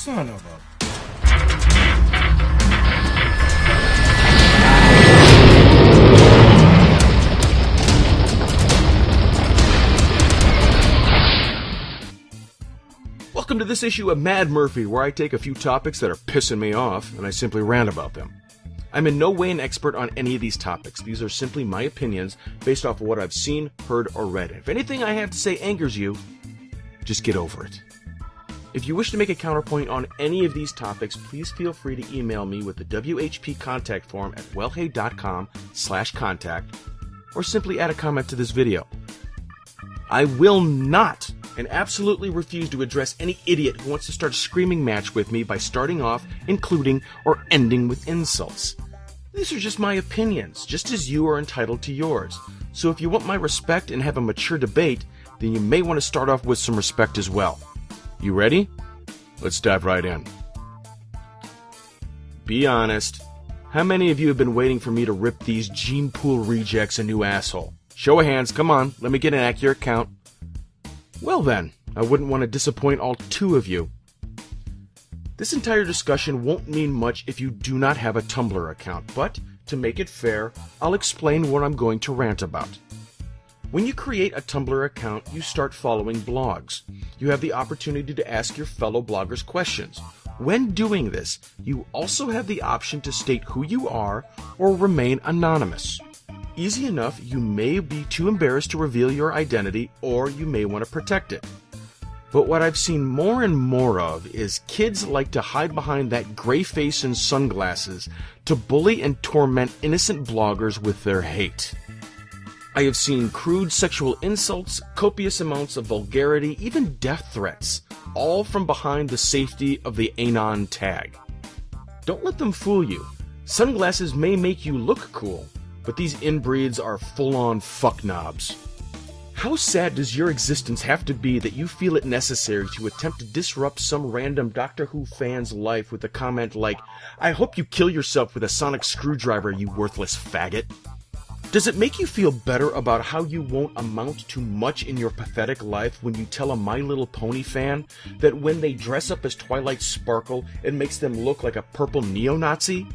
Son of a... Welcome to this issue of Mad Murphy, where I take a few topics that are pissing me off, and I simply rant about them. I'm in no way an expert on any of these topics. These are simply my opinions based off of what I've seen, heard, or read. If anything I have to say angers you, just get over it. If you wish to make a counterpoint on any of these topics, please feel free to email me with the WHP contact form at wellhey.com/contact, or simply add a comment to this video. I will not and absolutely refuse to address any idiot who wants to start a screaming match with me by starting off, including, or ending with insults. These are just my opinions, just as you are entitled to yours. So if you want my respect and have a mature debate, then you may want to start off with some respect as well. You ready? Let's dive right in. Be honest. How many of you have been waiting for me to rip these gene pool rejects a new asshole? Show of hands, come on, let me get an accurate count. Well then, I wouldn't want to disappoint all two of you. This entire discussion won't mean much if you do not have a Tumblr account, but to make it fair, I'll explain what I'm going to rant about. When you create a Tumblr account, you start following blogs. You have the opportunity to ask your fellow bloggers questions. When doing this, you also have the option to state who you are or remain anonymous. Easy enough, you may be too embarrassed to reveal your identity, or you may want to protect it. But what I've seen more and more of is kids like to hide behind that gray face and sunglasses to bully and torment innocent bloggers with their hate. I have seen crude sexual insults, copious amounts of vulgarity, even death threats, all from behind the safety of the Anon tag. Don't let them fool you. Sunglasses may make you look cool, but these inbreeds are full-on fuck-knobs. How sad does your existence have to be that you feel it necessary to attempt to disrupt some random Doctor Who fan's life with a comment like, "I hope you kill yourself with a sonic screwdriver, you worthless faggot"? Does it make you feel better about how you won't amount to much in your pathetic life when you tell a My Little Pony fan that when they dress up as Twilight Sparkle, it makes them look like a purple neo-Nazi?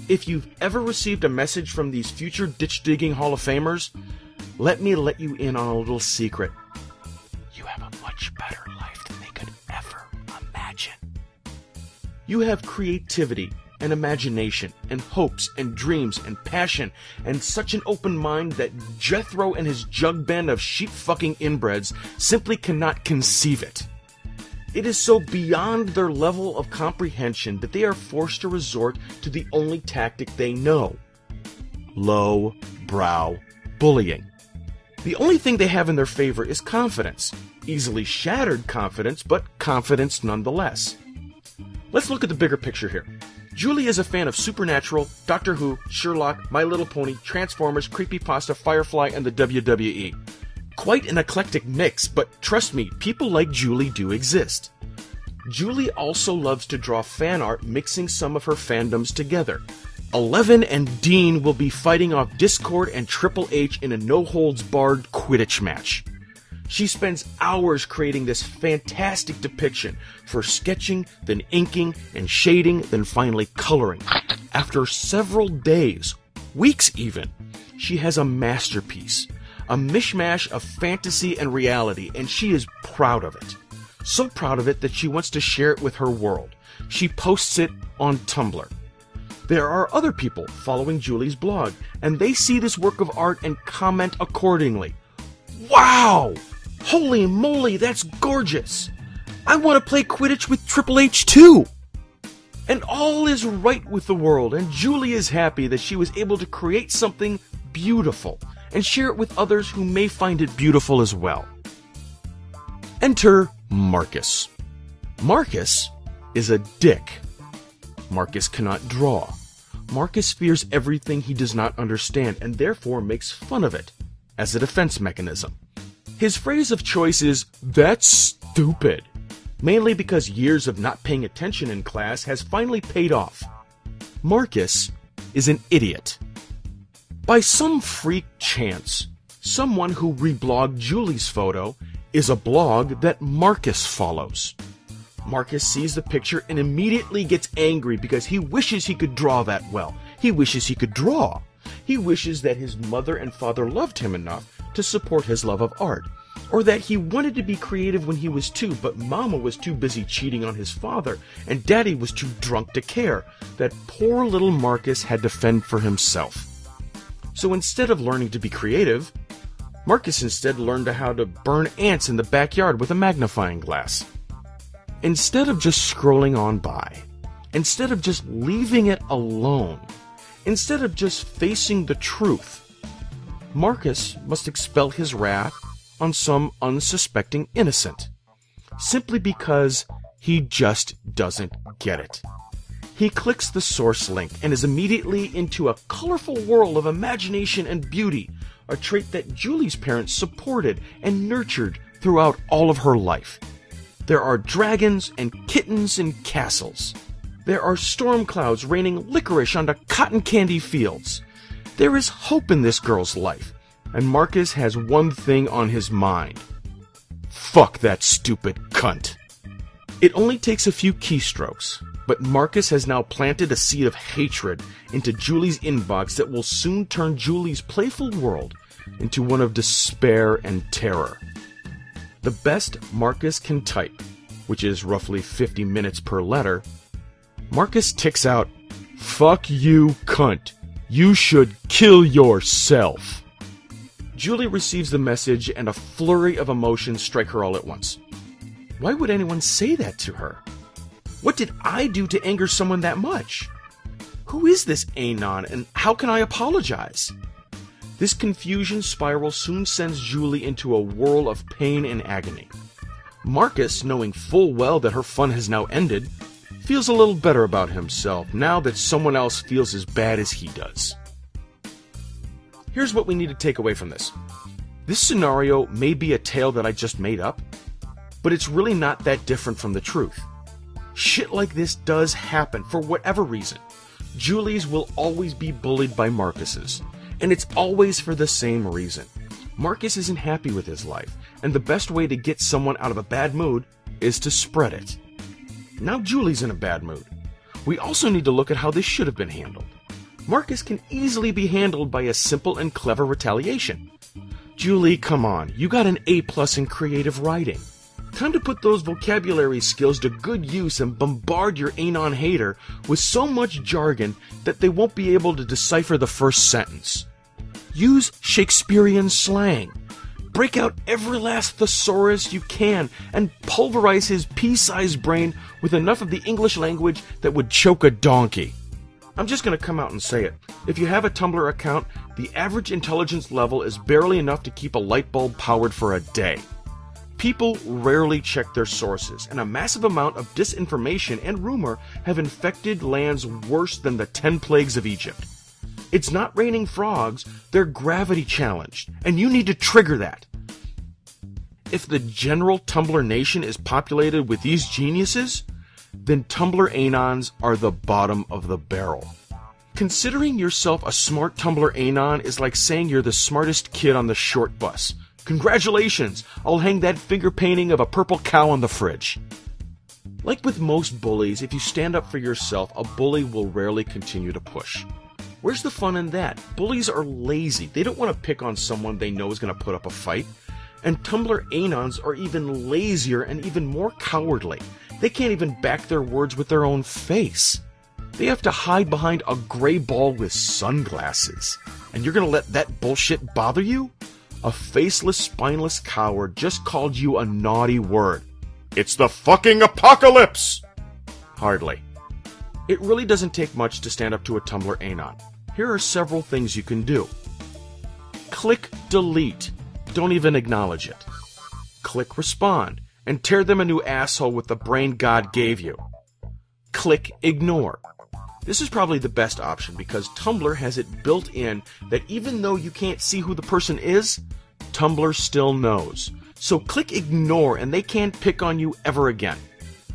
If you've ever received a message from these future ditch-digging Hall of Famers, let me let you in on a little secret. You have a much better life than they could ever imagine. You have creativity and imagination and hopes and dreams and passion and such an open mind that Jethro and his jug band of sheep-fucking inbreds simply cannot conceive it. It is so beyond their level of comprehension that they are forced to resort to the only tactic they know: low-brow bullying. The only thing they have in their favor is confidence. Easily shattered confidence, but confidence nonetheless. Let's look at the bigger picture here. Julie is a fan of Supernatural, Doctor Who, Sherlock, My Little Pony, Transformers, Creepypasta, Firefly, and the WWE. Quite an eclectic mix, but trust me, people like Julie do exist. Julie also loves to draw fan art mixing some of her fandoms together. Eleven and Dean will be fighting off Discord and Triple H in a no-holds-barred Quidditch match. She spends hours creating this fantastic depiction, first sketching, then inking and shading, then finally coloring. After several days, weeks even, she has a masterpiece. A mishmash of fantasy and reality, and she is proud of it. So proud of it that she wants to share it with her world. She posts it on Tumblr. There are other people following Julie's blog, and they see this work of art and comment accordingly. Wow! Holy moly, that's gorgeous! I want to play Quidditch with Triple H too! And all is right with the world, and Julie is happy that she was able to create something beautiful and share it with others who may find it beautiful as well. Enter Marcus. Marcus is a dick. Marcus cannot draw. Marcus fears everything he does not understand and therefore makes fun of it as a defense mechanism. His phrase of choice is, "That's stupid," mainly because years of not paying attention in class has finally paid off. Marcus is an idiot. By some freak chance, someone who reblogged Julie's photo is a blog that Marcus follows. Marcus sees the picture and immediately gets angry because he wishes he could draw that well. He wishes he could draw. He wishes that his mother and father loved him enough to support his love of art. Or that he wanted to be creative when he was 2, but Mama was too busy cheating on his father, and Daddy was too drunk to care. That poor little Marcus had to fend for himself. So instead of learning to be creative, Marcus instead learned how to burn ants in the backyard with a magnifying glass. Instead of just scrolling on by, instead of just leaving it alone, instead of just facing the truth, Marcus must expel his wrath on some unsuspecting innocent, simply because he just doesn't get it. He clicks the source link and is immediately into a colorful whirl of imagination and beauty, a trait that Julie's parents supported and nurtured throughout all of her life. There are dragons and kittens and castles. There are storm clouds raining licorice onto cotton candy fields. There is hope in this girl's life, and Marcus has one thing on his mind. Fuck that stupid cunt. It only takes a few keystrokes, but Marcus has now planted a seed of hatred into Julie's inbox that will soon turn Julie's playful world into one of despair and terror. The best Marcus can type, which is roughly 50 minutes per letter, Marcus ticks out, "Fuck you, cunt. You should kill yourself." Julie receives the message and a flurry of emotions strike her all at once. Why would anyone say that to her? What did I do to anger someone that much? Who is this Anon, and how can I apologize? This confusion spiral soon sends Julie into a whirl of pain and agony. Marcus, knowing full well that her fun has now ended, feels a little better about himself now that someone else feels as bad as he does. Here's what we need to take away from this. This scenario may be a tale that I just made up, but it's really not that different from the truth. Shit like this does happen for whatever reason. Julie's will always be bullied by Marcus's, and it's always for the same reason. Marcus isn't happy with his life, and the best way to get someone out of a bad mood is to spread it. Now Julie's in a bad mood. We also need to look at how this should have been handled. Marcus can easily be handled by a simple and clever retaliation. Julie, come on, you got an A+ in creative writing. Time to put those vocabulary skills to good use and bombard your Anon hater with so much jargon that they won't be able to decipher the first sentence. Use Shakespearean slang. Break out every last thesaurus you can and pulverize his pea-sized brain with enough of the English language that would choke a donkey. I'm just going to come out and say it. If you have a Tumblr account, the average intelligence level is barely enough to keep a light bulb powered for a day. People rarely check their sources, and a massive amount of disinformation and rumor have infected lands worse than the 10 plagues of Egypt. It's not raining frogs, they're gravity challenged, and you need to trigger that. If the general Tumblr nation is populated with these geniuses, then Tumblr Anons are the bottom of the barrel. Considering yourself a smart Tumblr Anon is like saying you're the smartest kid on the short bus. Congratulations! I'll hang that finger painting of a purple cow on the fridge. Like with most bullies, if you stand up for yourself, a bully will rarely continue to push. Where's the fun in that? Bullies are lazy. They don't want to pick on someone they know is going to put up a fight. And Tumblr Anons are even lazier and even more cowardly. They can't even back their words with their own face. They have to hide behind a gray ball with sunglasses. And you're going to let that bullshit bother you? A faceless, spineless coward just called you a naughty word. It's the fucking apocalypse! Hardly. It really doesn't take much to stand up to a Tumblr Anon. Here are several things you can do. Click delete. Don't even acknowledge it. Click respond, and tear them a new asshole with the brain God gave you. Click ignore. This is probably the best option because Tumblr has it built in that even though you can't see who the person is, Tumblr still knows. So click ignore and they can't pick on you ever again.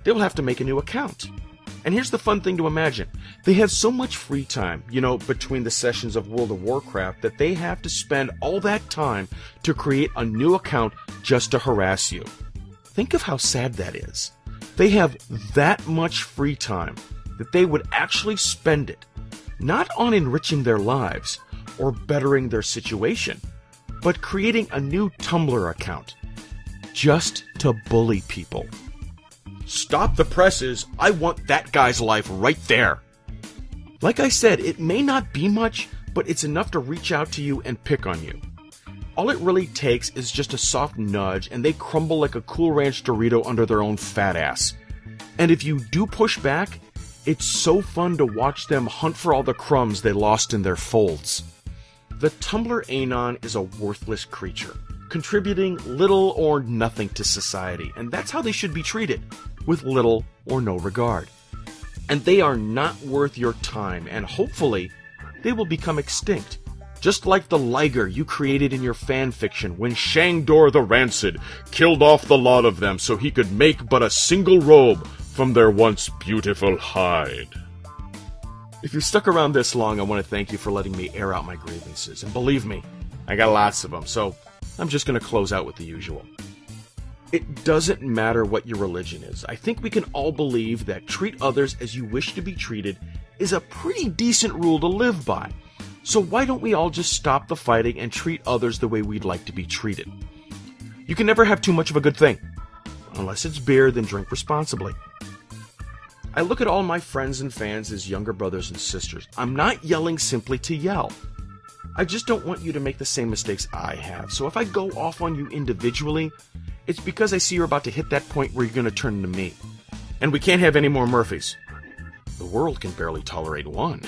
They will have to make a new account. And here's the fun thing to imagine. They have so much free time, between the sessions of World of Warcraft that they have to spend all that time to create a new account just to harass you. think of how sad that is. They have that much free time that they would actually spend it, not on enriching their lives or bettering their situation, but creating a new Tumblr account, just to bully people. Stop the presses, I want that guy's life right there. Like I said, it may not be much, but it's enough to reach out to you and pick on you. All it really takes is just a soft nudge, and they crumble like a Cool Ranch Dorito under their own fat ass. And if you do push back, it's so fun to watch them hunt for all the crumbs they lost in their folds. The Tumblr Anon is a worthless creature, contributing little or nothing to society, and that's how they should be treated, with little or no regard. And they are not worth your time, and hopefully, they will become extinct. Just like the Liger you created in your fanfiction when Shangdor the Rancid killed off the lot of them so he could make but a single robe from their once beautiful hide. If you're stuck around this long, I want to thank you for letting me air out my grievances. And believe me, I got lots of them, so I'm just going to close out with the usual. It doesn't matter what your religion is. I think we can all believe that treat others as you wish to be treated is a pretty decent rule to live by. So why don't we all just stop the fighting and treat others the way we'd like to be treated? You can never have too much of a good thing. Unless it's beer, then drink responsibly. I look at all my friends and fans as younger brothers and sisters. I'm not yelling simply to yell. I just don't want you to make the same mistakes I have. So if I go off on you individually, it's because I see you're about to hit that point where you're going to turn to me. And we can't have any more Murphys. The world can barely tolerate one.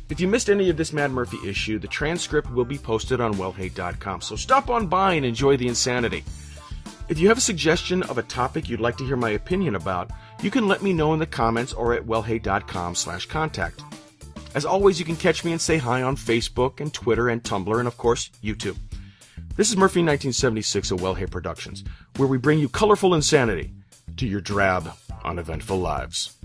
If you missed any of this Mad Murphy issue, the transcript will be posted on WellHey.com, so stop on by and enjoy the insanity. If you have a suggestion of a topic you'd like to hear my opinion about, you can let me know in the comments or at WellHey.com/contact. As always, you can catch me and say hi on Facebook and Twitter and Tumblr and, of course, YouTube. This is Murphy 1976 of WellHey Productions, where we bring you colorful insanity to your drab, uneventful lives.